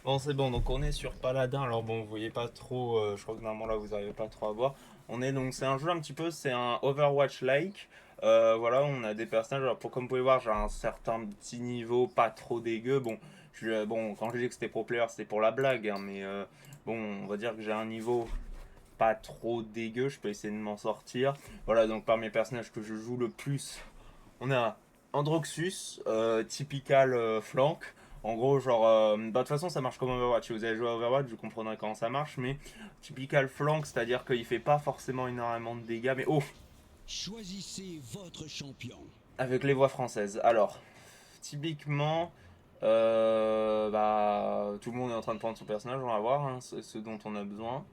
Bon, c'est bon, donc on est sur Paladin. Alors bon, vous voyez pas trop, je crois que normalement là vous n'arrivez pas trop à voir. On est donc, c'est un jeu un petit peu, c'est un Overwatch-like. Voilà, on a des personnages. Alors, comme vous pouvez voir, j'ai un certain petit niveau, pas trop dégueu. Bon, bon, quand je dis que c'était pro player, c'était pour la blague, hein, mais bon, on va dire que j'ai un niveau pas trop dégueu. Je peux essayer de m'en sortir. Voilà, donc parmi les personnages que je joue le plus, on a Androxus, typical flank. En gros, genre, bah, de toute façon, ça marche comme Overwatch. Si vous avez joué à Overwatch, vous comprendrez comment ça marche. Mais typical flank, c'est-à-dire qu'il fait pas forcément énormément de dégâts. Mais oh, Choisissez votre champion. avec les voix françaises. Alors, typiquement, bah, tout le monde est en train de prendre son personnage. On va voir hein, ce dont on a besoin.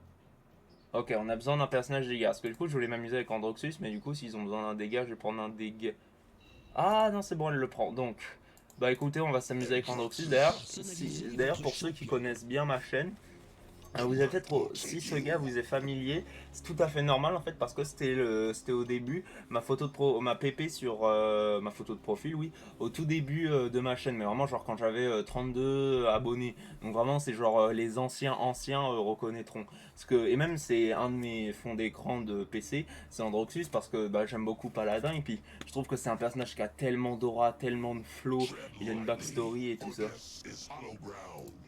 Ok, on a besoin d'un personnage dégâts. Parce que du coup, je voulais m'amuser avec Androxus. Mais du coup, s'ils ont besoin d'un dégât, je vais prendre un dégât. Ah non, c'est bon, elle le prend. Donc, bah écoutez, on va s'amuser avec Androxus. D'ailleurs, Personnalisez d'ailleurs, votre pour ceux qui champion. connaissent bien ma chaîne, vous avez peut-être, si ce gars vous est familier, c'est tout à fait normal en fait parce que c'était au début ma photo de ma PP sur ma photo de profil, oui, au tout début de ma chaîne, mais vraiment genre quand j'avais 32 abonnés. Donc vraiment c'est genre les anciens reconnaîtront. Parce que et même c'est un de mes fonds d'écran de PC, c'est Androxus parce que bah, j'aime beaucoup Paladin et puis je trouve que c'est un personnage qui a tellement d'aura, tellement de flow, il a une backstory et tout ça.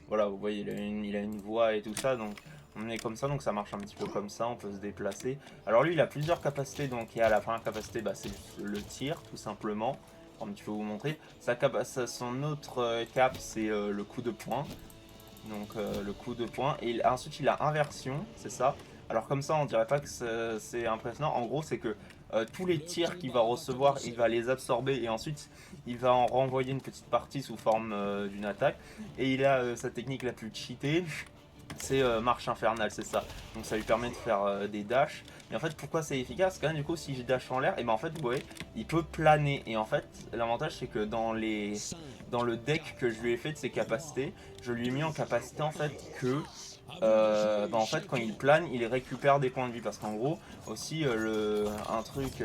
Voilà, vous voyez, il a une voix et tout ça, donc on est comme ça, donc ça marche un petit peu comme ça, on peut se déplacer. Alors lui, il a plusieurs capacités, donc il y a la première capacité, bah, c'est le tir, tout simplement. Un petit peu vous montrer. Son autre cap, c'est le coup de poing. Donc le coup de poing. Et ensuite, il a inversion, c'est ça. Alors comme ça, on dirait pas que c'est impressionnant. En gros, c'est que tous les tirs qu'il va recevoir, il va les absorber et ensuite il va en renvoyer une petite partie sous forme d'une attaque. Et il a sa technique la plus cheatée, c'est marche infernale, c'est ça. Donc ça lui permet de faire des dashs. Et en fait, pourquoi c'est efficace? Quand même, du coup, si je dash en l'air, et ben en fait, vous voyez, il peut planer. Et en fait, l'avantage c'est que dans le 5, deck que je lui ai fait de ses capacités, je lui ai mis en capacité en fait que à vous de jouer, bah en fait quand il champion. plane il récupère des points de vie parce qu'en gros aussi un truc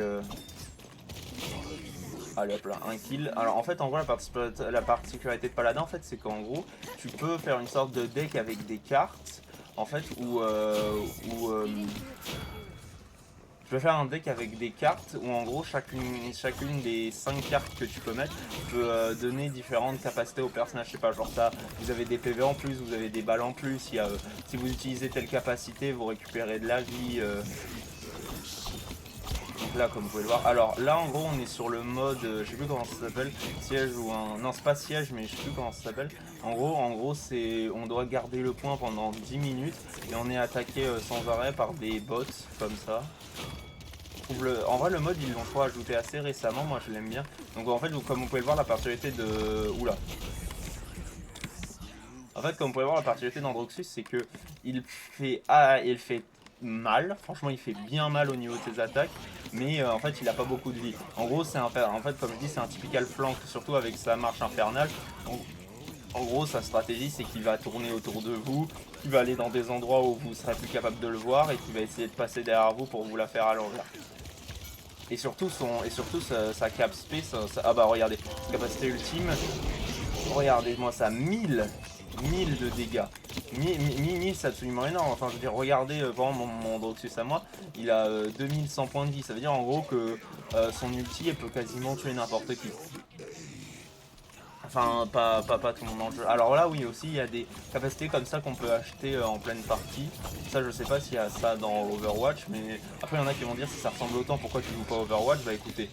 allez hop là un kill. Alors en fait en gros la particularité de Paladin en fait c'est qu'en gros tu peux faire une sorte de deck avec des cartes en fait où je vais faire un deck avec des cartes où en gros chacune des 5 cartes que tu peux mettre peut donner différentes capacités au personnage. Je sais pas, genre ça, vous avez des PV en plus, vous avez des balles en plus, si vous utilisez telle capacité, vous récupérez de la vie. Donc là, comme vous pouvez le voir. Alors là, en gros, on est sur le mode, je sais plus comment ça s'appelle, siège ou un. Non, c'est pas siège, mais je sais plus comment ça s'appelle. En gros, c'est, on doit garder le point pendant 10 minutes et on est attaqué sans arrêt par des bots comme ça. En vrai, le mode, ils l'ont, je crois, ajouté assez récemment. Moi, je l'aime bien. Donc, en fait, comme vous pouvez le voir, la particularité de. Oula. En fait, comme vous pouvez voir, la particularité d'Androxus, c'est que il fait mal. Franchement, il fait bien mal au niveau de ses attaques. Mais en fait, il a pas beaucoup de vie. En gros, en fait, comme je dis, c'est un typical flank, surtout avec sa marche infernale. En, en gros, sa stratégie, c'est qu'il va tourner autour de vous, qu'il va aller dans des endroits où vous serez plus capable de le voir et qu'il va essayer de passer derrière vous pour vous la faire à l'envers. Et surtout sa cap space, ah bah regardez, capacité ultime, regardez-moi ça, 1000 de dégâts. 1000 c'est absolument énorme. Enfin, je veux dire, regardez, par exemple, mon Droxus à moi, il a 2100 points de vie. Ça veut dire en gros que son ulti, elle peut quasiment tuer n'importe qui. Enfin, pas tout le monde dans le jeu. Alors là, oui, aussi, il y a des capacités comme ça qu'on peut acheter en pleine partie. Ça, je sais pas s'il y a ça dans Overwatch, mais après, il y en a qui vont dire si ça ressemble autant, pourquoi tu joues pas Overwatch? Bah écoutez,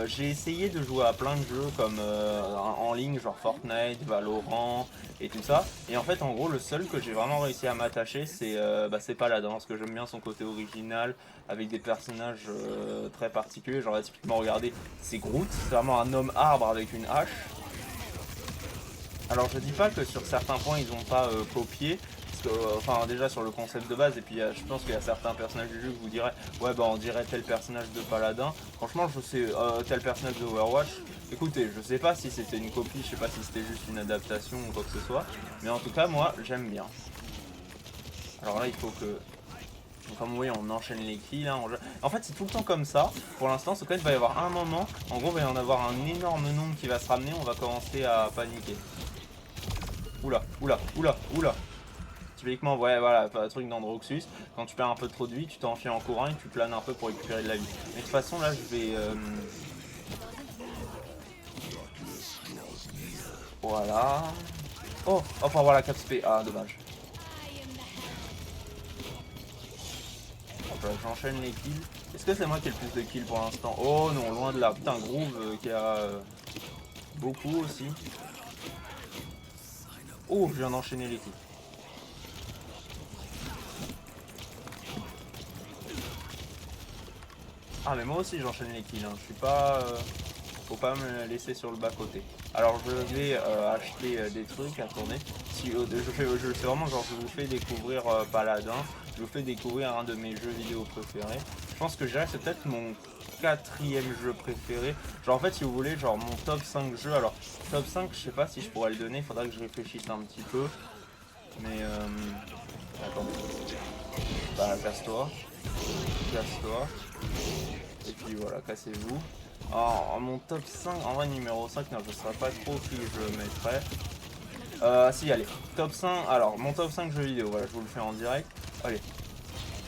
j'ai essayé de jouer à plein de jeux comme en ligne, genre Fortnite, Valorant et tout ça. Et en fait, en gros, le seul que j'ai vraiment réussi à m'attacher, c'est Paladin, parce que j'aime bien son côté original, avec des personnages très particuliers. Genre, là, typiquement, regardez, c'est Groot, c'est vraiment un homme arbre avec une hache. Alors je dis pas que sur certains points ils ont pas copié, parce que, enfin déjà sur le concept de base, et puis je pense qu'il y a certains personnages du jeu que vous direz, ouais bah on dirait tel personnage de Paladin. Franchement je sais, tel personnage de Overwatch, écoutez, je sais pas si c'était une copie, je sais pas si c'était juste une adaptation ou quoi que ce soit, mais en tout cas moi j'aime bien. Alors là il faut que... Donc, comme vous voyez on enchaîne les kills, hein, en fait c'est tout le temps comme ça, pour l'instant, ce qu'il va y avoir un moment, en gros il va y en avoir un énorme nombre qui va se ramener, on va commencer à paniquer. Oula. Typiquement, ouais, voilà, pas un truc d'Androxus. Quand tu perds un peu trop de vie, tu t'enfuis en courant et tu planes un peu pour récupérer de la vie. Mais de toute façon, là, je vais... Voilà. Oh, enfin voilà, cap spé. Ah, dommage. Hop là, j'enchaîne les kills. Est-ce que c'est moi qui ai le plus de kills pour l'instant? Oh non, loin de là. Putain, Groove qui a beaucoup aussi. Oh, je viens d'enchaîner les kills. Ah mais moi aussi j'enchaîne les kills, hein. Je suis pas... faut pas me laisser sur le bas côté. Alors je vais acheter des trucs à tourner. Si, je fais vraiment genre je vous fais découvrir Paladin. Je vous fais découvrir un de mes jeux vidéo préférés. Je pense que je dirais c'est peut-être mon quatrième jeu préféré. Genre en fait si vous voulez genre mon top 5 jeux. Alors top 5 je sais pas si je pourrais le donner. Il faudra que je réfléchisse un petit peu. Mais attends. Bah casse-toi. Casse-toi. Et puis voilà, cassez-vous. En mon top 5, en vrai numéro 5, non, je ne saurais pas trop qui je mettrais. Si, allez, top 5, alors mon top 5 jeux vidéo, voilà, je vous le fais en direct. Allez.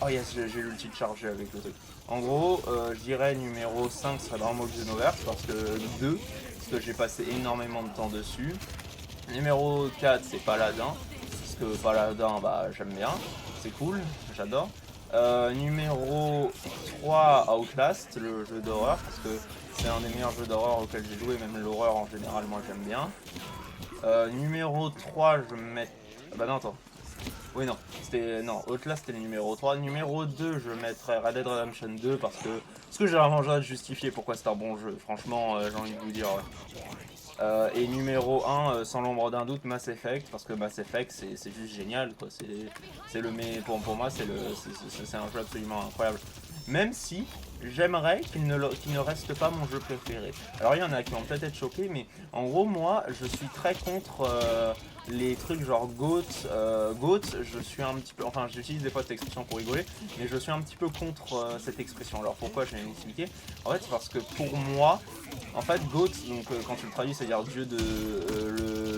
Oh yes, j'ai l'ulti de charger avec le truc. En gros, je dirais numéro 5 serait Dragon Ball Xenoverse, parce que j'ai passé énormément de temps dessus. Numéro 4, c'est Paladin, parce que Paladin, bah j'aime bien, c'est cool, j'adore. Numéro 3, Outlast, le jeu d'horreur, parce que c'est un des meilleurs jeux d'horreur auxquels j'ai joué, même l'horreur en général, moi j'aime bien. Numéro 3, je vais mettre... Bah non, attends. Oui, non, c'était... Non, Outlast c'était le numéro 3. Numéro 2, je mettrais Red Dead Redemption 2, parce que j'ai vraiment besoin de justifier pourquoi c'est un bon jeu. Franchement, j'ai envie de vous dire... et numéro 1, sans l'ombre d'un doute, Mass Effect, parce que Mass Effect c'est juste génial, quoi. C'est le pour moi c'est un jeu absolument incroyable. Même si j'aimerais qu'il ne reste pas mon jeu préféré. Alors il y en a qui vont peut-être être choqués, mais en gros moi je suis très contre les trucs genre GOAT. GOAT, je suis un petit peu, enfin j'utilise des fois cette expression pour rigoler, mais je suis un petit peu contre cette expression. Alors pourquoi, je vais m'expliquer. En fait c'est parce que pour moi, en fait GOAT, donc quand tu le traduis, c'est-à-dire dieu de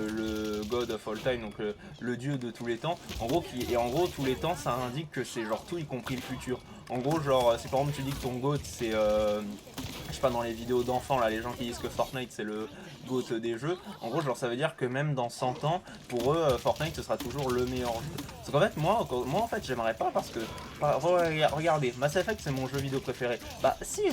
le God of all time, donc le dieu de tous les temps. En gros, en gros tous les temps, ça indique que c'est genre tout y compris le futur. En gros, genre, si par exemple tu dis que ton GOAT c'est, je sais pas, dans les vidéos d'enfants là, les gens qui disent que Fortnite c'est le GOAT des jeux, en gros, genre ça veut dire que même dans 100 ans, pour eux, Fortnite ce sera toujours le meilleur jeu. Parce qu'en fait, moi en fait, j'aimerais pas parce que, regardez, Mass Effect c'est mon jeu vidéo préféré. Bah, si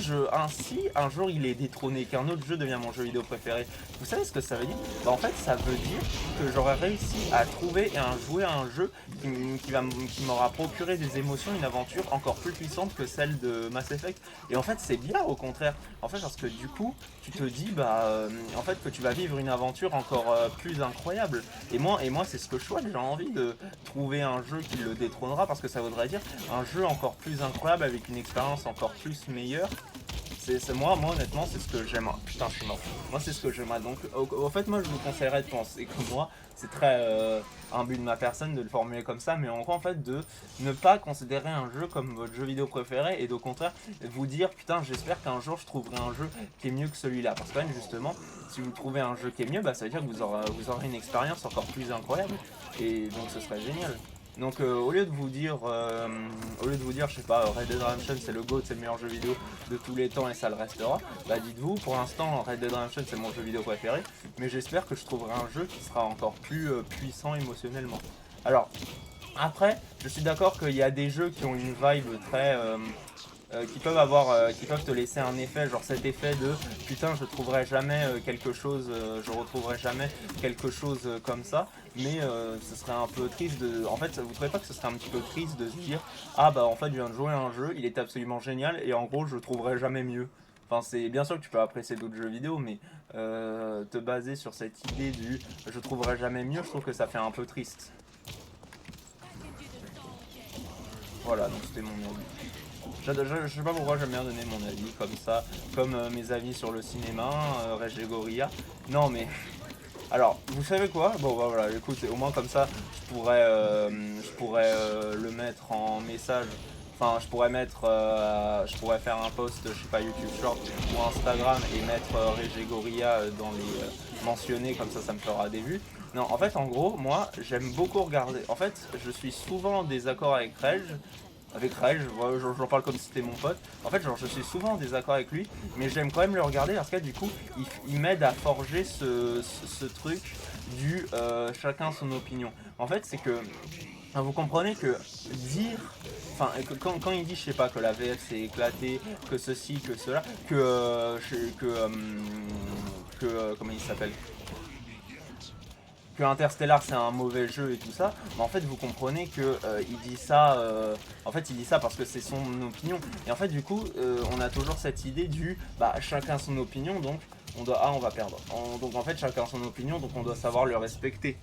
un jour il est détrôné, qu'un autre jeu devient mon jeu vidéo préféré, vous savez ce que ça veut dire? Bah, en fait, ça veut dire que j'aurais réussi à trouver et à jouer à un jeu qui m'aura procuré des émotions, une aventure encore plus puissante que celle de Mass Effect. Et en fait, c'est bien au contraire. En fait, parce que du coup, tu te dis, bah, en fait, que tu vas vivre une aventure encore plus incroyable. Et moi c'est ce que je souhaite. J'ai envie de trouver un jeu qui le détrônera, parce que ça voudrait dire un jeu encore plus incroyable avec une expérience encore plus meilleure. Moi honnêtement c'est ce que j'aime. Putain, je suis mort. Moi c'est ce que j'aimerais. Donc en fait moi je vous conseillerais de penser que moi, c'est très un but de ma personne de le formuler comme ça, mais en gros en fait de ne pas considérer un jeu comme votre jeu vidéo préféré, et au contraire vous dire putain, j'espère qu'un jour je trouverai un jeu qui est mieux que celui-là, parce que justement si vous trouvez un jeu qui est mieux, bah ça veut dire que vous aurez une expérience encore plus incroyable, et donc ce serait génial. Donc au lieu de vous dire, je sais pas, Red Dead Redemption c'est le GOAT, c'est le meilleur jeu vidéo de tous les temps et ça le restera, bah dites-vous, pour l'instant Red Dead Redemption c'est mon jeu vidéo préféré, mais j'espère que je trouverai un jeu qui sera encore plus puissant émotionnellement. Alors, après, je suis d'accord qu'il y a des jeux qui ont une vibe très... qui peuvent te laisser un effet, genre cet effet de putain, je trouverai jamais quelque chose, je retrouverai jamais quelque chose comme ça, mais ce serait un peu triste de... En fait, vous trouvez pas que ce serait un petit peu triste de se dire ah bah en fait je viens de jouer à un jeu, il est absolument génial et en gros je trouverai jamais mieux. Enfin, c'est bien sûr que tu peux apprécier d'autres jeux vidéo, mais te baser sur cette idée du je trouverai jamais mieux, je trouve que ça fait un peu triste. Voilà, donc c'était mon avis. Je sais pas pourquoi j'aime bien donner mon avis comme ça, comme mes avis sur le cinéma, Reg et Gorilla. Non mais, alors, vous savez quoi? Bon bah voilà, écoute, au moins comme ça, je pourrais le mettre en message Enfin, je pourrais faire un post, je sais pas, YouTube Short ou Instagram et mettre Régé Gorilla dans les mentionnés, comme ça me fera des vues. Non, en fait, en gros, moi, j'aime beaucoup regarder. En fait, je suis souvent en désaccord avec Reg. Avec Reg, j'en parle comme si c'était mon pote. En fait, genre, je suis souvent en désaccord avec lui, mais j'aime quand même le regarder parce que du coup, il m'aide à forger ce truc du chacun son opinion. En fait, c'est que enfin, vous comprenez que dire, enfin, quand il dit, je sais pas, que la VF s'est éclatée, que ceci, que cela, comment il s'appelle, que Interstellar c'est un mauvais jeu et tout ça, mais en fait vous comprenez que il dit ça, en fait il dit ça parce que c'est son opinion. Et en fait du coup on a toujours cette idée du bah chacun son opinion donc on va perdre. Donc en fait chacun son opinion donc on doit savoir le respecter.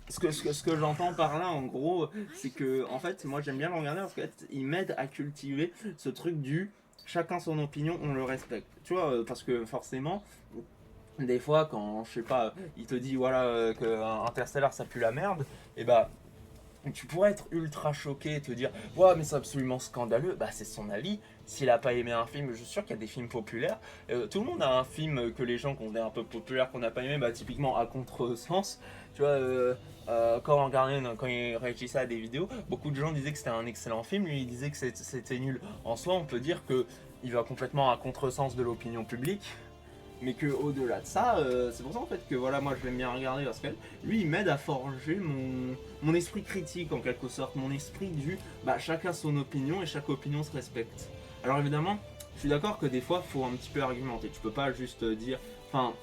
Ce que j'entends par là, en gros, c'est que, en fait, moi j'aime bien le regarder parce qu'il m'aide à cultiver ce truc du chacun son opinion, on le respecte. Tu vois, parce que forcément, des fois, quand, je sais pas, il te dit, voilà, que Interstellar ça pue la merde, et bah, tu pourrais être ultra choqué et te dire ouais mais c'est absolument scandaleux, bah c'est son avis. S'il a pas aimé un film, je suis sûr qu'il y a des films populaires, tout le monde a un film que les gens qu'on est un peu populaire qu'on n'a pas aimé, bah typiquement à contresens, tu vois, quand on regardait, quand il réagissait à des vidéos, beaucoup de gens disaient que c'était un excellent film, lui il disait que c'était nul. En soi on peut dire que il va complètement à contresens de l'opinion publique, mais que au-delà de ça, c'est pour ça en fait que voilà, moi je l'aime bien regarder parce que lui il m'aide à forger mon esprit critique en quelque sorte, mon esprit du bah chacun son opinion et chaque opinion se respecte. Alors évidemment, je suis d'accord que des fois il faut un petit peu argumenter, tu peux pas juste dire, enfin,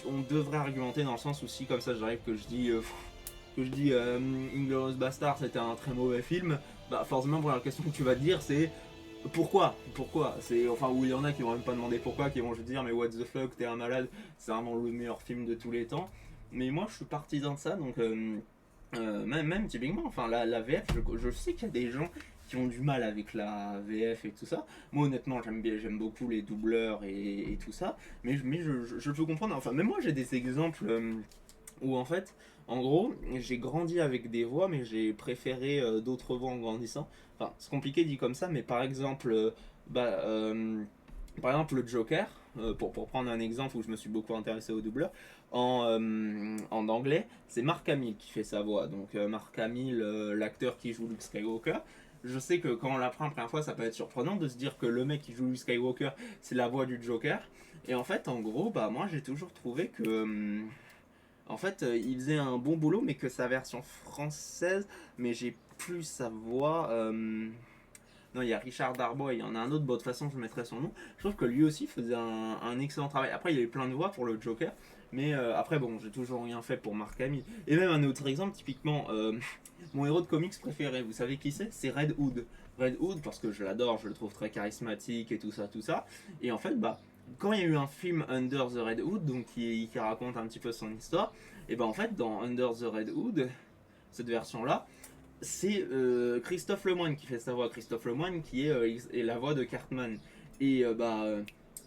on devrait argumenter dans le sens où si comme ça j'arrive que je dis Inglourious Bastard c'était un très mauvais film, bah forcément pour la question que tu vas te dire c'est pourquoi c'est enfin où il y en a qui vont même pas demander pourquoi, qui vont juste dire mais what the fuck t'es un malade, c'est vraiment le meilleur film de tous les temps. Mais moi je suis partisan de ça donc même typiquement enfin la VF je sais qu'il y a des gens qui ont du mal avec la VF et tout ça. Moi honnêtement j'aime beaucoup les doubleurs et tout ça, mais je peux comprendre, enfin même moi j'ai des exemples où en fait, en gros, j'ai grandi avec des voix, mais j'ai préféré d'autres voix en grandissant. Enfin, c'est compliqué dit comme ça, mais bah, par exemple le Joker, pour prendre un exemple où je me suis beaucoup intéressé au doubleur, en anglais, c'est Mark Hamill qui fait sa voix. Donc Mark Hamill, l'acteur qui joue Luke Skywalker. Je sais que quand on l'apprend la première fois, ça peut être surprenant de se dire que le mec qui joue Luke Skywalker, c'est la voix du Joker. Et en fait, en gros, bah moi j'ai toujours trouvé que en fait, il faisait un bon boulot, mais que sa version française, mais j'ai plus sa voix. Non, il y a Richard Darbois, il y en a un autre, bon, de toute façon, je mettrai son nom. Je trouve que lui aussi faisait un excellent travail. Après, il y a eu plein de voix pour le Joker, mais après, bon, j'ai toujours rien fait pour Mark Hamill. Et même un autre exemple, typiquement, mon héros de comics préféré, vous savez qui c'est? C'est Red Hood. Red Hood, parce que je l'adore, je le trouve très charismatique et tout ça, tout ça. Et en fait, bah, quand il y a eu un film Under the Red Hood, donc qui raconte un petit peu son histoire, et ben en fait dans Under the Red Hood, cette version-là, c'est Christophe Lemoine qui fait sa voix. Christophe Lemoine qui est la voix de Cartman. Et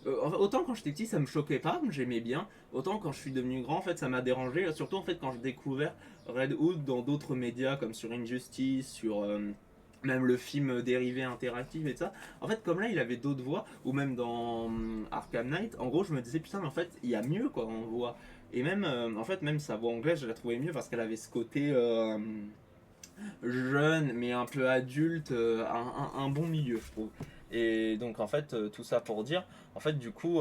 autant quand j'étais petit ça me choquait pas, j'aimais bien. Autant quand je suis devenu grand en fait ça m'a dérangé. Surtout en fait quand j'ai découvert Red Hood dans d'autres médias comme sur Injustice, sur même le film dérivé interactif et tout ça. En fait, comme là, il avait d'autres voix, ou même dans Arkham Knight, en gros, je me disais, putain, mais en fait, il y a mieux, quoi, en voix. Et même, en fait, même sa voix anglaise, je la trouvais mieux parce qu'elle avait ce côté jeune, mais un peu adulte, un bon milieu, je trouve. Et donc, en fait, tout ça pour dire, en fait, du coup,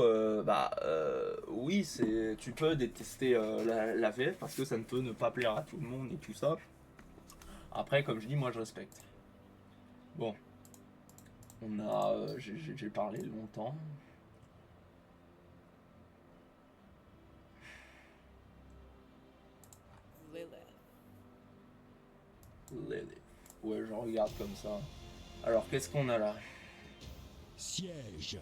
oui, tu peux détester la VF parce que ça ne peut ne pas plaire à tout le monde et tout ça. Après, comme je dis, moi, je respecte. Bon, j'ai parlé longtemps. Lilith. Ouais, je regarde comme ça. Alors, qu'est-ce qu'on a là? Siège.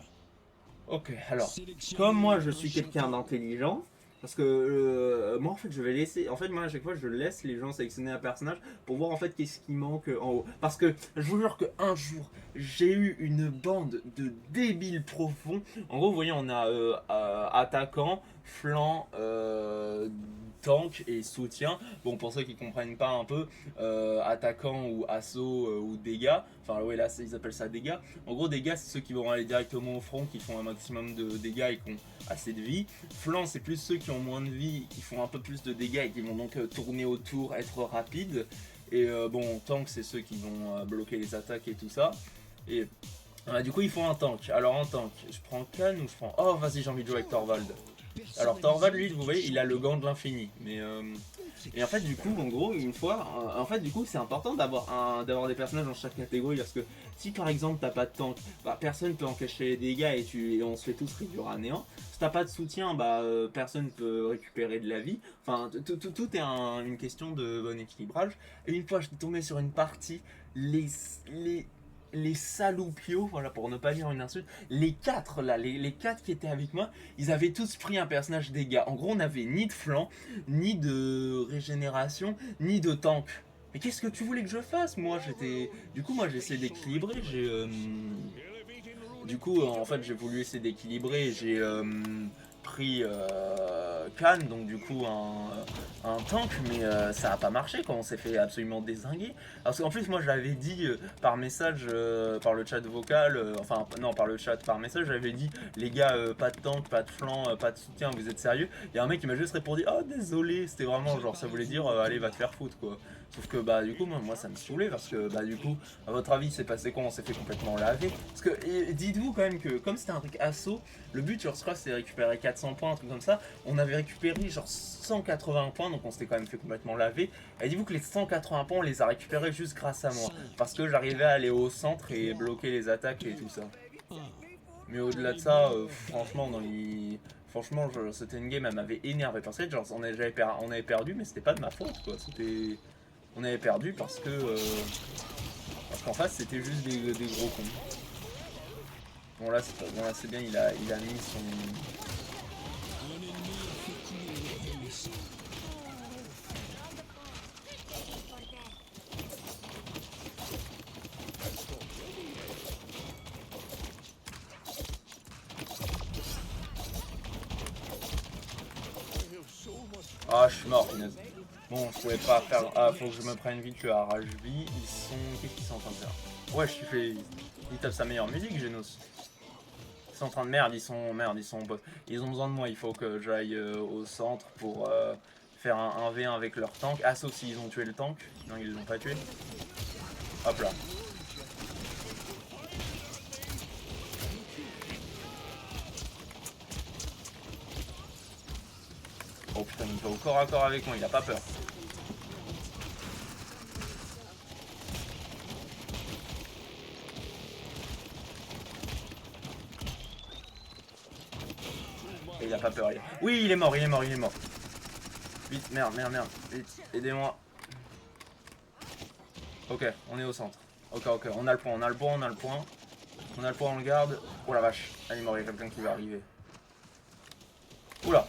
Ok, alors, Sélectionnez comme moi je un suis quelqu'un champion. d'intelligent, parce que moi en fait je vais laisser, en fait moi à chaque fois je laisse les gens sélectionner un personnage pour voir en fait qu'est-ce qui manque en haut. Parce que je vous jure qu'un jour j'ai eu une bande de débiles profonds. En gros vous voyez on a attaquant, flanc, tank et soutien. Bon, pour ceux qui comprennent pas un peu, attaquant ou assaut ou dégâts, enfin ouais là ils appellent ça dégâts. En gros dégâts c'est ceux qui vont aller directement au front, qui font un maximum de dégâts et qui ont assez de vie. Flanc c'est plus ceux qui ont moins de vie, qui font un peu plus de dégâts et qui vont donc tourner autour, être rapides. Et bon, tank c'est ceux qui vont bloquer les attaques et tout ça. Et du coup il faut un tank. Alors en tank, je prends Khan ou je prends... Oh vas-y, j'ai envie de jouer avec Thorvald. Alors Thorvald lui vous voyez il a le gant de l'infini. Mais et en fait du coup en gros une fois, en fait du coup c'est important d'avoir des personnages dans chaque catégorie. Parce que si par exemple t'as pas de tank, bah, personne peut encaisser les dégâts et on se fait tous réduire à néant. Si t'as pas de soutien, bah personne peut récupérer de la vie. Enfin tout est une question de bon équilibrage. Et une fois je suis tombé sur une partie, les saloupios, voilà pour ne pas dire une insulte, les quatre là, les quatre qui étaient avec moi, ils avaient tous pris un personnage dégâts. En gros on n'avait ni de flanc, ni de régénération, ni de tank. Mais qu'est-ce que tu voulais que je fasse? Moi j'étais... Du coup moi j'ai essayé d'équilibrer, Du coup en fait j'ai voulu essayer d'équilibrer, j'ai pris Khan, donc du coup un tank, mais ça a pas marché quand on s'est fait absolument dézinguer. Parce qu'en plus moi j'avais dit par message, par le chat vocal, enfin non par le chat, par message j'avais dit les gars pas de tank, pas de flanc, pas de soutien, vous êtes sérieux? Il y a un mec qui m'a juste répondu oh désolé, c'était vraiment genre ça voulait dire allez va te faire foutre quoi. Sauf que bah du coup moi ça me saoulait parce que bah du coup à votre avis c'est passé quoi? On s'est fait complètement laver. Parce que dites-vous quand même que comme c'était un truc assaut, le but sur Scroll c'est de récupérer 400 points, un truc comme ça. On avait récupéré genre 180 points, donc on s'était quand même fait complètement laver. Et dites-vous que les 180 points on les a récupérés juste grâce à moi. Parce que j'arrivais à aller au centre et bloquer les attaques et tout ça. Mais au-delà de ça, franchement Franchement, c'était une game, elle m'avait énervé parce que genre, on avait perdu, mais c'était pas de ma faute quoi. On avait perdu parce qu'en face c'était juste des gros cons. Bon là c'est bien, il a mis son... Ah je suis mort punaise. Bon je pouvais pas faire... Ah faut que je me prenne vite le RHV. Ils sont... Qu'est-ce qu'ils sont en train de faire? Ouais je suis fait... Il tape sa meilleure musique Genos. Ils sont en train de merde, ils sont boss. Ils ont besoin de moi, il faut que j'aille au centre pour faire un 1v1 avec leur tank. Ah sauf s'ils ont tué le tank. Non ils l'ont pas tué. Hop là. Oh putain il va au corps à corps avec moi, il a pas peur. Et il a pas peur. Oui il est mort. Vite, merde. Vite, aidez-moi. Ok, on est au centre. Ok, on a le point. On le garde. Oh la vache. Elle est mort, il y a quelqu'un qui va arriver. Oula.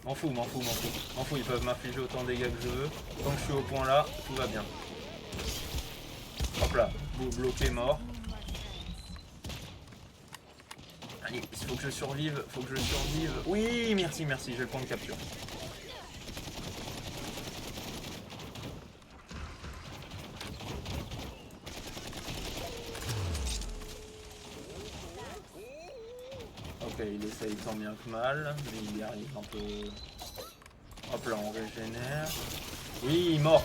M'en fous, ils peuvent m'infliger autant de dégâts que je veux. Tant que je suis au point là, tout va bien. Hop là, bloqué, mort. Allez, il faut que je survive, Oui, merci, j'ai le point de capture. Ok, il essaye tant bien que mal, mais il y arrive un peu... Hop là, on régénère. Oui, mort.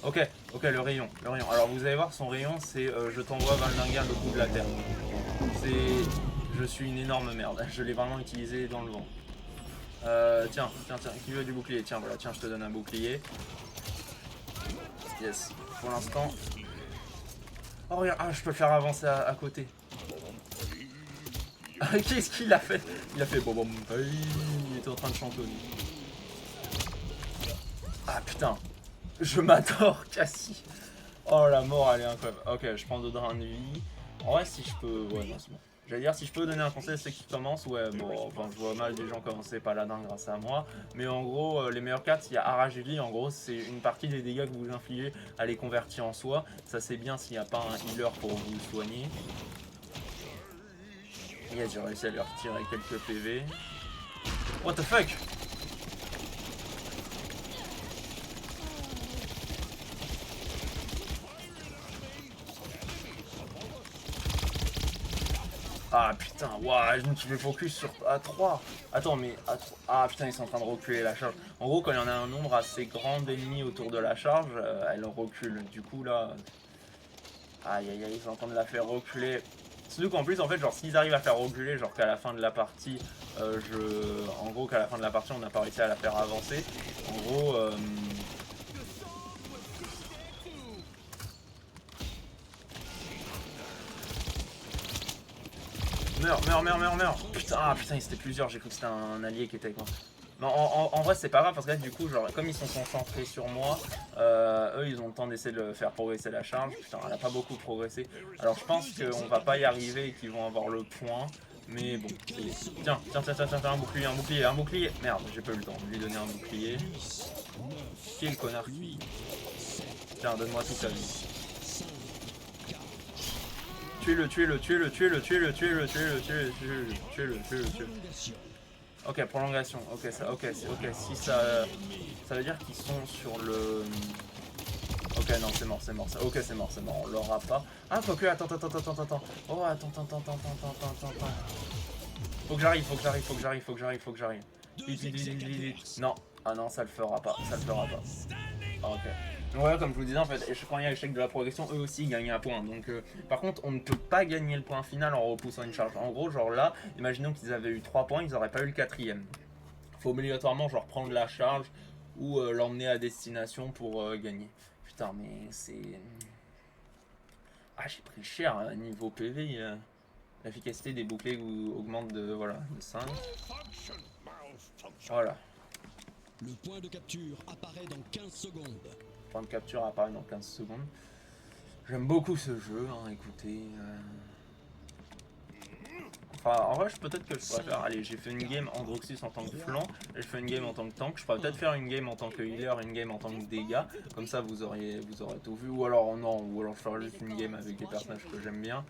Ok, le rayon. Alors vous allez voir, son rayon, c'est je t'envoie Valdinga le bout de la terre. Je suis une énorme merde. Je l'ai vraiment utilisé dans le vent. Tiens, qui veut du bouclier? Tiens, voilà, je te donne un bouclier. Yes, pour l'instant. Oh regarde, je peux le faire avancer à côté. Qu'est-ce qu'il a fait? Il a fait bon, il était en train de chantonner. Ah putain, je m'adore, Cassie. Oh la mort, elle est incroyable. Ok, je prends 2 drains de vie. En vrai, si je peux... Ouais, non, c'est bon. J'allais dire, si je peux donner un conseil à ceux qui commencent, ouais, bon, enfin, je vois mal des gens commencer Paladin grâce à moi. Mais en gros, les meilleures cartes, il y a Arajili. En gros, c'est une partie des dégâts que vous infligez à les convertir en soi. Ça, c'est bien s'il n'y a pas un healer pour vous soigner. Yes, j'ai réussi à lui retirer quelques PV. What the fuck? Ah putain, waouh, je me suis fait focus sur A3. Attends, mais A3. Ah putain, ils sont en train de reculer la charge. En gros, quand il y en a un nombre assez grand d'ennemis autour de la charge, elle recule. Du coup, là. Aïe aïe aïe, ils sont en train de la faire reculer. Surtout qu'en plus, en fait, genre, s'ils arrivent à faire reculer, genre qu'à la fin de la partie, en gros, qu'à la fin de la partie, on n'a pas réussi à la faire avancer. En gros, Meurs. Putain, ah putain, ils étaient plusieurs, j'ai cru que c'était un allié qui était avec moi. Non, en vrai, c'est pas grave parce que là, du coup, genre, comme ils sont concentrés sur moi, eux, ils ont le temps d'essayer de faire progresser la charge. Putain, elle a pas beaucoup progressé. Alors, je pense qu'on va pas y arriver et qu'ils vont avoir le point. Mais bon, tiens, un bouclier. Merde, j'ai pas eu le temps de lui donner un bouclier. Qui est le connard? Tiens, donne-moi toute ta vie. Tuez-le. Ok, prolongation. Ok, si ça veut dire qu'ils sont sur le. Ok, non, c'est mort. Ok, c'est mort. On l'aura pas. Ah, quoique, attends. Oh, attends. Faut que j'arrive. Vite. Non. Ah non, ça le fera pas. Ok. Donc voilà, comme je vous disais, en fait, quand il y a l'échec de la progression, eux aussi gagnent un point. Donc, par contre, on ne peut pas gagner le point final en repoussant une charge. En gros, genre là, imaginons qu'ils avaient eu 3 points, ils n'auraient pas eu le 4ème. Il faut obligatoirement genre prendre la charge ou l'emmener à destination pour gagner. Putain, mais c'est... Ah, j'ai pris cher hein, niveau PV. L'efficacité des boucliers augmente de 5. Voilà. Le point de capture apparaît dans 15 secondes. Point de capture apparaît dans 15 secondes. J'aime beaucoup ce jeu, hein, écoutez. Enfin, en vrai, peut-être que je pourrais faire. Allez, j'ai fait une game Androxus en tant que flanc, et je fais une game en tant que tank. Je pourrais peut-être faire une game en tant que healer et une game en tant que dégâts. Comme ça, vous aurez tout vu. Ou alors, non, je ferai juste une game avec des personnages que j'aime bien.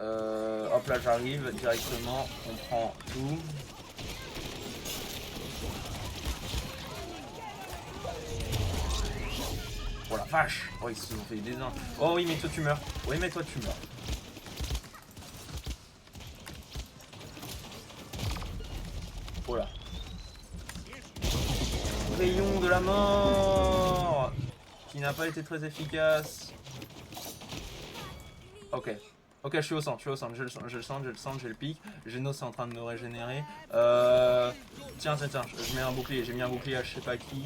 Hop là, j'arrive directement. On prend tout. Oh la vache! Oh, ils se sont fait des uns. Oh oui, mais toi tu meurs. Oh là. Rayon de la mort! Qui n'a pas été très efficace. Ok, je suis au centre, je le sens, j'ai le pic. Genos est en train de me régénérer. Tiens, je mets un bouclier, j'ai mis un bouclier à je sais pas qui.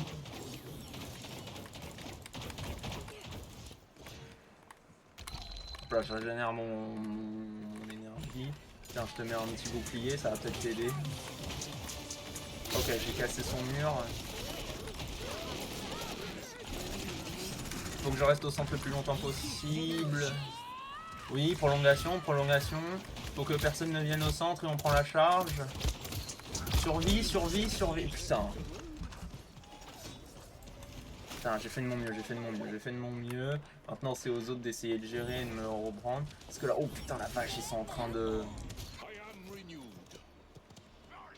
Là, je régénère mon énergie. Tiens, je te mets un petit bouclier, ça va peut-être t'aider. Ok, j'ai cassé son mur. Faut que je reste au centre le plus longtemps possible. Oui, prolongation. Faut que personne ne vienne au centre et on prend la charge. Survie. Putain, j'ai fait de mon mieux. Maintenant, c'est aux autres d'essayer de gérer et de me reprendre. Parce que là, oh putain, la vache, ils sont en train de...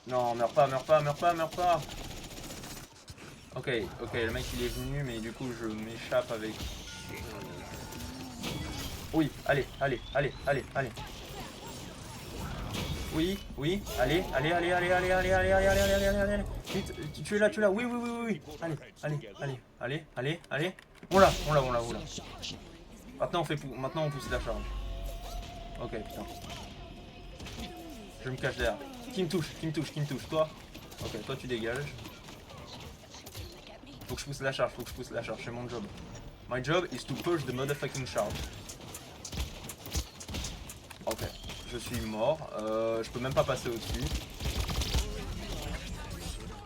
Non, meurs pas. Ok, le mec il est venu, mais du coup, je m'échappe avec... Oui, allez. Oui, allez. Vite, tu es là. Oui. Allez. On l'a. Maintenant on pousse la charge. Ok, putain. Je me cache derrière. Qui me touche, toi? Ok, toi tu dégages. Faut que je pousse la charge, c'est mon job. My job is to push the motherfucking charge. Ok, je suis mort. Je peux même pas passer au-dessus.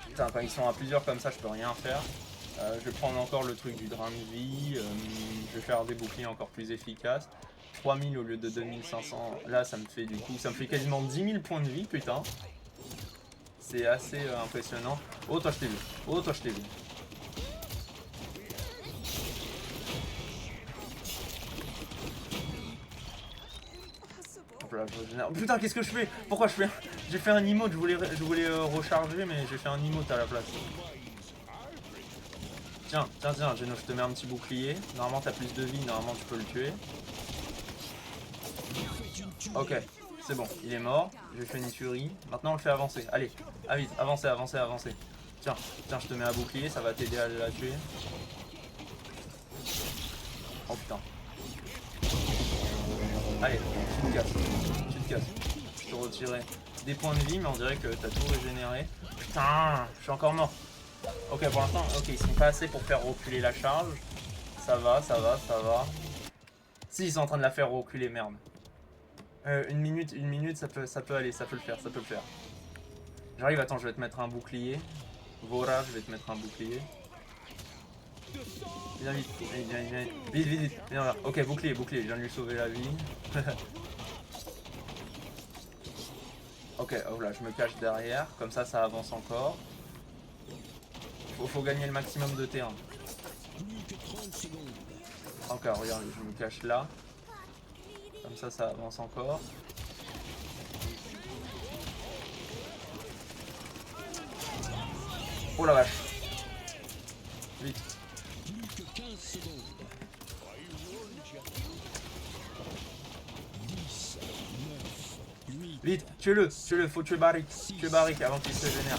Putain, quand ils sont à plusieurs comme ça, je peux rien faire. Je vais prendre encore le truc du drain de vie. Je vais faire des boucliers encore plus efficaces. 3000 au lieu de 2500. Là, ça me fait quasiment 10 000 points de vie, putain. C'est assez impressionnant. Oh, toi, je t'ai vu. Hop là, je régénère. Putain, qu'est-ce que je fais? Pourquoi je fais J'ai fait un emote, je voulais recharger, mais j'ai fait un emote à la place. Tiens, Geno, je te mets un petit bouclier. Normalement, t'as plus de vie, normalement, tu peux le tuer. Ok, c'est bon, il est mort. J'ai fait une tuerie. Maintenant, on le fait avancer. Allez, ah vite, avancez. Tiens, je te mets un bouclier, ça va t'aider à la tuer. Oh putain. Allez, tu te casses. Je te retirais des points de vie, mais on dirait que t'as tout régénéré. Putain, je suis encore mort. Ok, pour l'instant, ok, ils sont pas assez pour faire reculer la charge. Ça va. Si, ils sont en train de la faire reculer, merde. Une minute, ça peut aller, ça peut le faire. J'arrive, attends, je vais te mettre un bouclier. Voilà, je vais te mettre un bouclier. Viens vite. Viens là. Ok, bouclier, je viens de lui sauver la vie. Ok, oh là, je me cache derrière, comme ça avance encore. Faut gagner le maximum de terrain. Encore, regarde, je me cache là. Comme ça avance encore. Oh la vache. Vite. Vite, tuez-le, faut tuer Barrick avant qu'il se génère.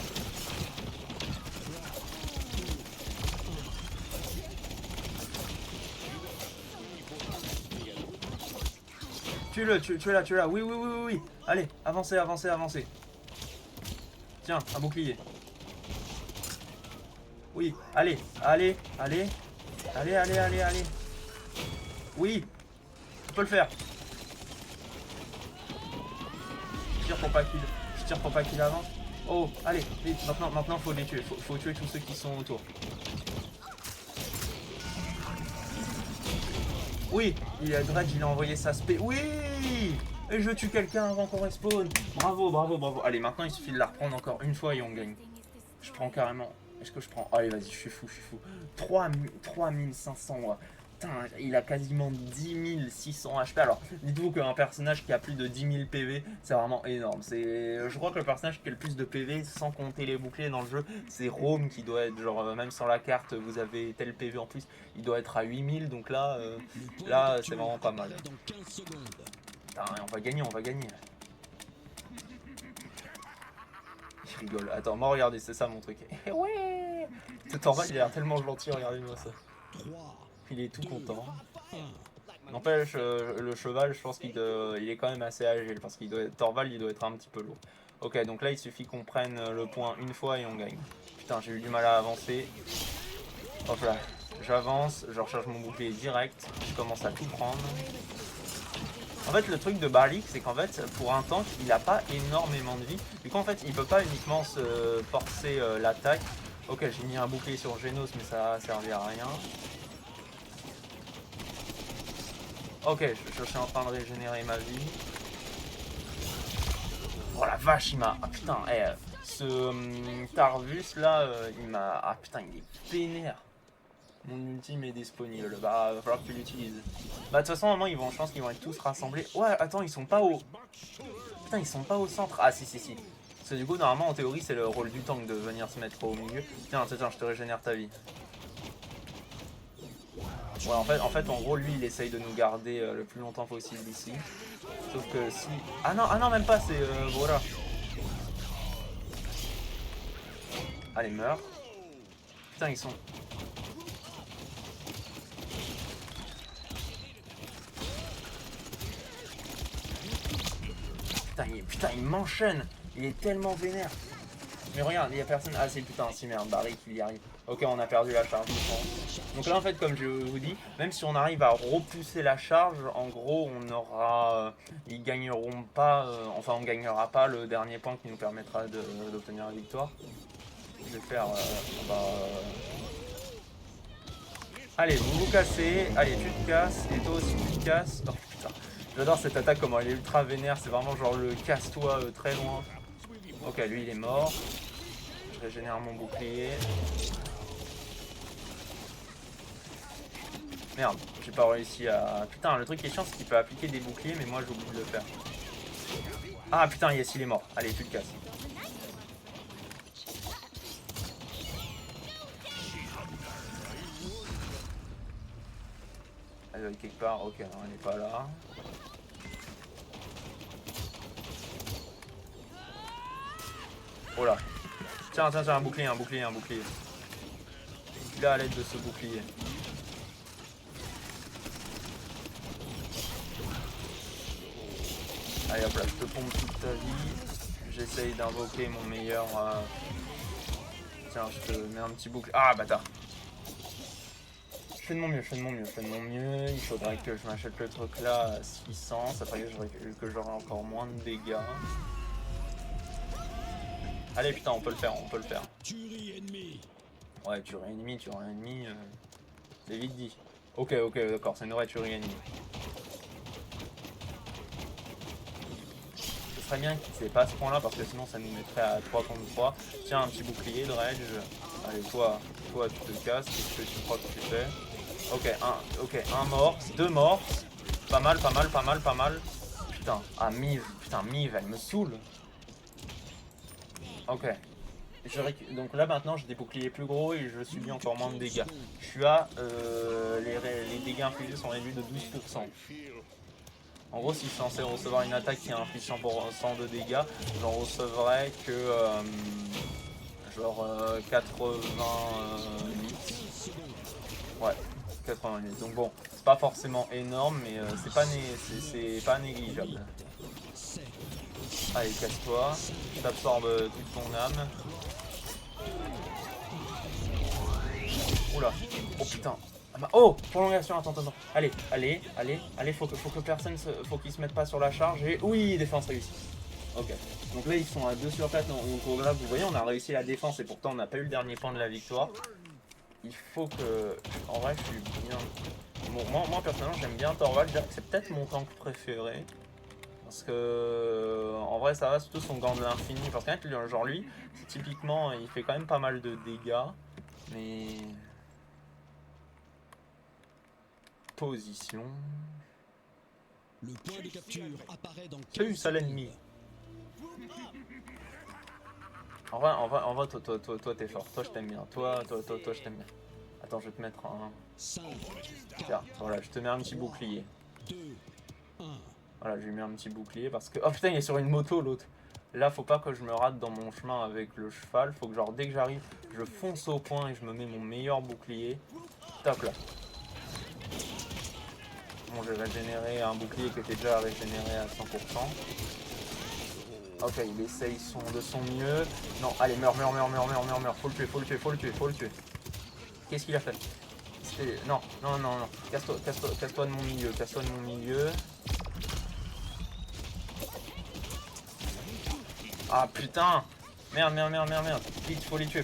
Tuez-la, oui. Allez, avancez. Tiens, un bouclier. Oui, allez. Oui, tu peux le faire. Je tire pour pas qu'il avance. Oh, allez, vite, maintenant faut les tuer. Faut tuer tous ceux qui sont autour. Oui, Dredge, il a envoyé sa spé. Oui, et je tue quelqu'un avant qu'on respawn. Bravo. Allez, maintenant il suffit de la reprendre encore une fois et on gagne. Je prends carrément. Est-ce que je prends? Allez, vas-y, je suis fou. 3500. Ouais. Putain, il a quasiment 10 600 HP. Alors, dites-vous qu'un personnage qui a plus de 10 000 PV, c'est vraiment énorme. Je crois que le personnage qui a le plus de PV, sans compter les boucliers dans le jeu, c'est Rome qui doit être, genre, même sur la carte, vous avez tel PV en plus, il doit être à 8000. Donc là, c'est vraiment pas mal. Putain, on va gagner. Je rigole. Attends, moi, regardez, c'est ça mon truc. Ouais. Torvald, il a l'air tellement gentil, regardez-moi ça. Il est tout content. N'empêche, le cheval, je pense qu'il est quand même assez agile parce Torvald, il doit être un petit peu lourd. Ok, donc là, il suffit qu'on prenne le point une fois et on gagne. Putain, j'ai eu du mal à avancer. Hop là, j'avance, je recharge mon bouclier direct, je commence à tout prendre. En fait, le truc de Barlick, c'est qu'en fait, pour un tank, il a pas énormément de vie. Du coup, en fait, il peut pas uniquement se forcer l'attaque. Ok, j'ai mis un bouclier sur Genos, mais ça a servi à rien. Ok, je suis en train de régénérer ma vie. Oh la vache, il m'a... Ah putain, ce Tarvus là, il m'a... Ah putain, il est vénère. Mon ultime est disponible, bah va falloir que tu l'utilises. Bah de toute façon, je pense qu'ils vont être tous rassemblés. Ouais, attends, ils sont pas au... Putain, ils sont pas au centre. Ah si. Parce que du coup, normalement, en théorie, c'est le rôle du tank de venir se mettre au milieu. Tiens, je te régénère ta vie. Ouais, en fait, en gros, lui, il essaye de nous garder le plus longtemps possible ici. Sauf que si... Ah non, même pas, c'est... voilà. Allez, meurs. Putain, ils sont... Putain, il m'enchaîne. Il est tellement vénère. Mais regarde, il y a personne... Ah, c'est putain, si merde, Barrick, il y arrive. Ok, on a perdu la charge. Donc là, en fait, comme je vous dis, même si on arrive à repousser la charge, en gros, on aura... ils gagneront pas... enfin, on gagnera pas le dernier point qui nous permettra d'obtenir la victoire. Je vais faire... Allez, vous cassez. Allez, tu te casses. Et toi aussi, tu te casses. Oh putain. J'adore cette attaque, comment elle est ultra vénère. C'est vraiment genre le casse-toi très loin. Ok, lui, il est mort. Je régénère mon bouclier. Merde, j'ai pas réussi à... Putain, le truc qui est chiant, c'est qu'il peut appliquer des boucliers, mais moi, j'oublie de le faire. Ah putain, yes, il est mort. Allez, tu te casses. Elle est quelque part. Ok, non, elle n'est pas là. Oh là. Tiens, tiens, tiens, un bouclier, un bouclier, un bouclier. Là, à l'aide de ce bouclier. Allez hop là, je te pompe toute ta vie. J'essaye d'invoquer mon meilleur... Tiens, je te mets un petit bouclier. Ah, bâtard. Je fais de mon mieux, je fais de mon mieux, je fais de mon mieux. Il faudrait que je m'achète le truc là à 600. Ça ferait que j'aurai encore moins de dégâts. Allez putain, on peut le faire, on peut le faire. Tuerie ennemie. Ouais, tuerie ennemie, c'est vite dit. Ok, ok, d'accord, c'est une vraie tuerie ennemie. Ce serait bien qu'il ne pas à ce point là parce que sinon ça nous mettrait à 3 contre 3. Tiens, un petit bouclier, Dredge. Allez, toi, tu te casses, qu'est-ce que tu crois que tu fais? Ok, un mort, 2 morts. Pas mal, pas mal, pas mal, pas mal. Putain, ah Mive, putain, Mive, elle me saoule. Ok. Donc là maintenant j'ai des boucliers plus gros et je subis encore moins de dégâts. Je suis à... les dégâts infligés sont réduits de 12%. En gros si je suis censé recevoir une attaque qui inflige 100% de dégâts, j'en recevrai que... genre 88. Ouais, 88. Donc bon, c'est pas forcément énorme mais c'est pas négligeable. Allez, casse-toi. Je t'absorbe toute ton âme. Oula. Oh putain. Oh, prolongation, attends. Allez, faut que personne faut qu'ils se mettent pas sur la charge. Et oui, défense réussie. Ok. Donc là, ils sont à 2 sur 4. Donc là, vous voyez, on a réussi la défense et pourtant, on n'a pas eu le dernier point de la victoire. Il faut que... En vrai, je suis bien... Bon, moi personnellement, j'aime bien Torvald. C'est peut-être mon tank préféré. Parce que en vrai ça va, surtout son gant de l'infini. Parce qu'en fait, genre lui, typiquement, il fait quand même pas mal de dégâts. Mais... Position... Le point de capture apparaît dans 15 Salut, ça l'ennemi. En vrai, toi t'es fort. Toi je t'aime bien. Toi je t'aime bien. Attends, je vais te mettre un... 5, Tiens, voilà, je te mets un petit bouclier. 2, 1. Voilà, je lui mets un petit bouclier parce que... Oh putain, il est sur une moto l'autre. Là, faut pas que je me rate dans mon chemin avec le cheval. Faut que genre, dès que j'arrive, je fonce au point et je me mets mon meilleur bouclier. Tac là. Bon, j'ai régénéré un bouclier qui était déjà régénéré à 100%. Ok, il essaye de son mieux. Non, allez, meurs. Faut le tuer. Qu'est-ce qu'il a fait? Non. Casse-toi de mon milieu, Ah putain! Merde. Vite, faut les tuer.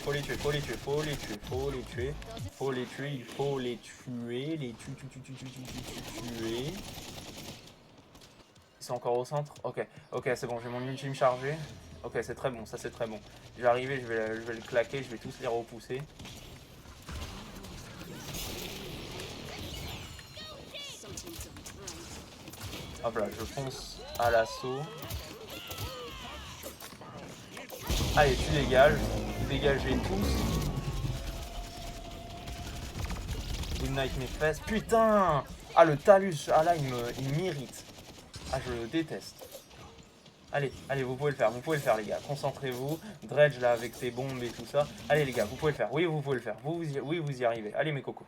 Ils sont encore au centre? Ok, c'est bon, j'ai mon ultime chargé. Ok, c'est très bon, ça c'est très bon. Je vais arriver, je vais le claquer, je vais tous les repousser. Hop là, je fonce à l'assaut. Allez, tu dégages. Vous dégagez tous. Good night mes fesses. Putain! Ah, le talus. Ah là, il m'irrite. Ah, je le déteste. Allez, vous pouvez le faire, les gars. Concentrez-vous. Dredge là avec tes bombes et tout ça. Allez, les gars, vous pouvez le faire. Oui, vous pouvez le faire. Oui, vous y arrivez. Allez, mes cocos.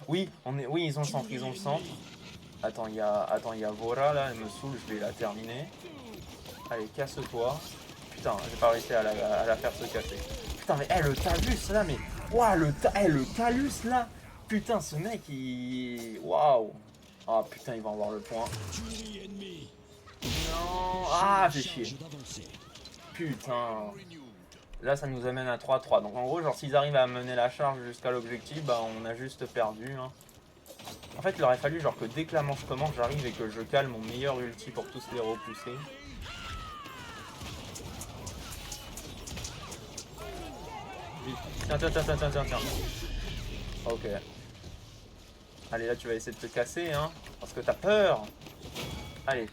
Oui, ils ont le centre. Attends, il y a Vora là, elle me saoule, je vais la terminer. Allez, casse-toi. Putain, j'ai pas réussi à la faire se casser. Putain, mais le Talus là, mais... Waouh, le Talus là. Putain, ce mec, il... Waouh. Ah, putain, il va avoir le point. Non. Ah, j'ai chié. Putain. Là, ça nous amène à 3-3. Donc, en gros, genre, s'ils arrivent à mener la charge jusqu'à l'objectif, bah, on a juste perdu. Hein. En fait, il aurait fallu, genre, que dès que la manche commence, j'arrive et que je cale mon meilleur ulti pour tous les repousser. Tiens. Ok. Allez, là, tu vas essayer de te casser, hein. Parce que t'as peur. Allez,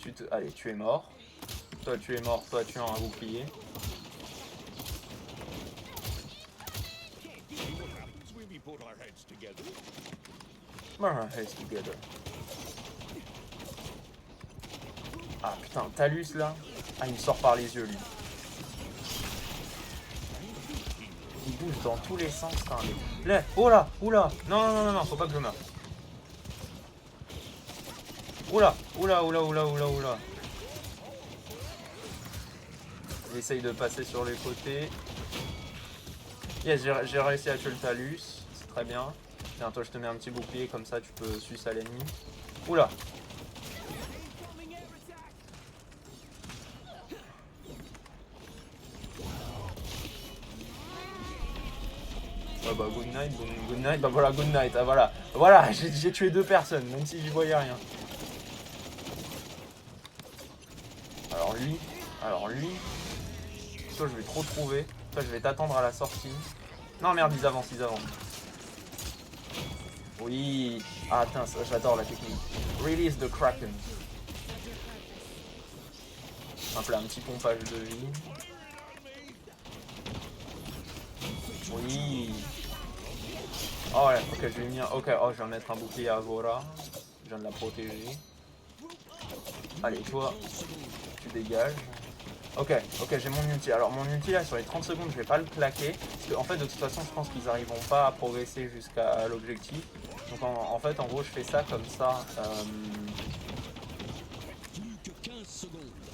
tu es mort. Toi tu es mort, toi tu as un bouclier. Heads together. Ah putain, Talus là. Ah, il me sort par les yeux lui. Il bouge dans tous les sens. Là, oh là, oula. Non, non, non, non, faut pas que je meure. Oula, oula, oula, oula, oula, oula. J'essaye de passer sur les côtés. Yes, j'ai réussi à tuer le Talus. C'est très bien. Tiens, toi, je te mets un petit bouclier, comme ça tu peux sucer à l'ennemi. Oula. Ah bah good night, good night, bah voilà, good night, ah voilà. Voilà, j'ai tué 2 personnes, même si j'y voyais rien. Alors lui. Toi je vais trop trouver. Toi je vais t'attendre à la sortie. Non merde, ils avancent. Oui. Ah putain, j'adore la technique. Release the Kraken. Un petit pompage de vie. Oui. Oh ouais, ok, je vais mis un... Ok, oh, je vais mettre un bouclier à Vora. Je viens de la protéger. Allez, toi, tu dégages. Ok, j'ai mon ulti. Alors mon ulti là, sur les 30 secondes, je vais pas le claquer. Parce qu'en fait, de toute façon, je pense qu'ils n'arriveront pas à progresser jusqu'à l'objectif. Donc en fait, en gros, je fais ça comme ça.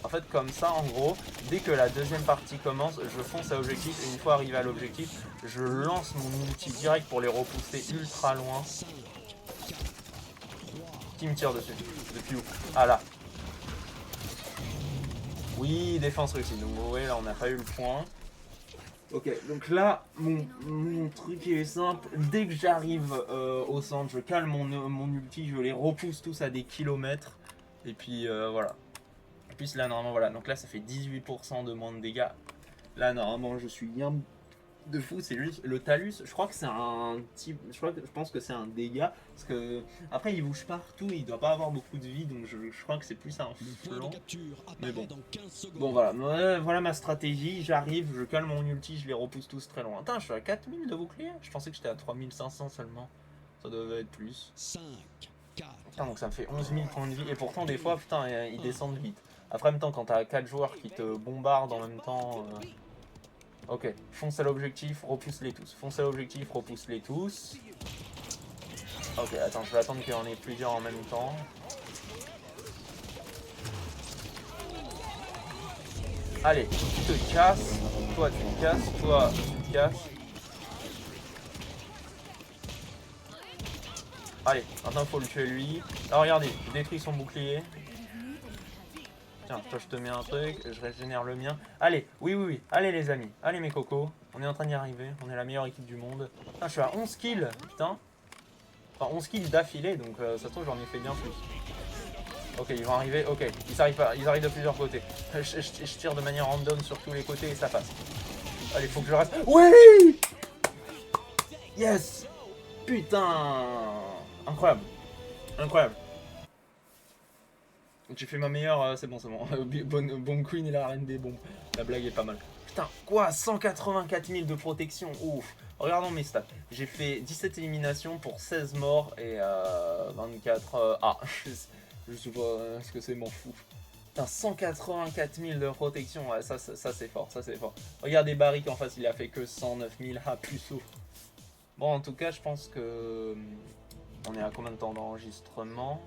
En fait, comme ça, en gros, dès que la deuxième partie commence, je fonce à l'objectif et une fois arrivé à l'objectif, je lance mon ulti direct pour les repousser ultra loin. Qui me tire dessus? Depuis où? Ah là. Oui, défense réussie. Donc vous voyez, là, on n'a pas eu le point. Ok, donc là, mon truc est simple. Dès que j'arrive au centre, je cale mon ulti, je les repousse tous à des kilomètres. Et puis voilà. Et puis là, normalement, voilà. Donc là, ça fait 18% de moins de dégâts. Là, normalement, je suis bien de fou. C'est juste le Talus. Je crois que c'est un type. Je pense que c'est un dégât. Parce que après, il bouge partout. Il doit pas avoir beaucoup de vie. Donc je crois que c'est plus un flanc. Mais bon. Bon, voilà. Voilà ma stratégie. J'arrive, je cale mon ulti. Je les repousse tous très loin. Attends, je suis à 4000 de bouclier. Je pensais que j'étais à 3500 seulement. Ça devait être plus. 5, 4. Putain, donc ça me fait 11 000 points de vie. Et pourtant, des fois, putain, ils descendent vite. Après, en même temps, quand t'as 4 joueurs qui te bombardent en même temps... Ok, fonce à l'objectif, repousse-les tous. Fonce à l'objectif, repousse-les tous. Ok, attends, je vais attendre qu'il y en ait plusieurs en même temps. Allez, tu te casses. Toi, tu te casses. Toi, tu te casses. Allez, maintenant, il faut le tuer lui. Alors, regardez, je détruis son bouclier. Tiens, toi je te mets un truc, je régénère le mien. Allez, oui, allez les amis, allez mes cocos, on est en train d'y arriver, on est la meilleure équipe du monde. Putain, je suis à 11 kills, putain. Enfin, 11 kills d'affilée, donc ça se trouve j'en ai fait bien plus. Ok, ils vont arriver, ok, ils arrivent de plusieurs côtés. Je tire de manière random sur tous les côtés et ça passe. Allez, faut que je reste... Oui! Yes! Putain! Incroyable. Incroyable. J'ai fait ma meilleure, c'est bon. Bomb Queen et la reine des bombes. La blague est pas mal. Putain, quoi? 184 000 de protection, ouf. Regardons mes stats. J'ai fait 17 éliminations pour 16 morts et 24... Ah, je sais pas ce que c'est, m'en fous. Putain, 184 000 de protection, ouais, ça c'est fort, ça c'est fort. Regardez Barrick en face, il a fait que 109 000, ah puceau. Bon, en tout cas, je pense que... On est à combien de temps d'enregistrement?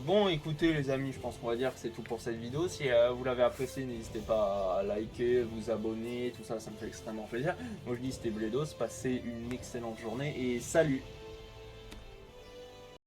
Bon, écoutez les amis, je pense qu'on va dire que c'est tout pour cette vidéo. Si vous l'avez apprécié, n'hésitez pas à liker, vous abonner, tout ça, ça me fait extrêmement plaisir. Moi je dis c'était Bledos, passez une excellente journée et salut!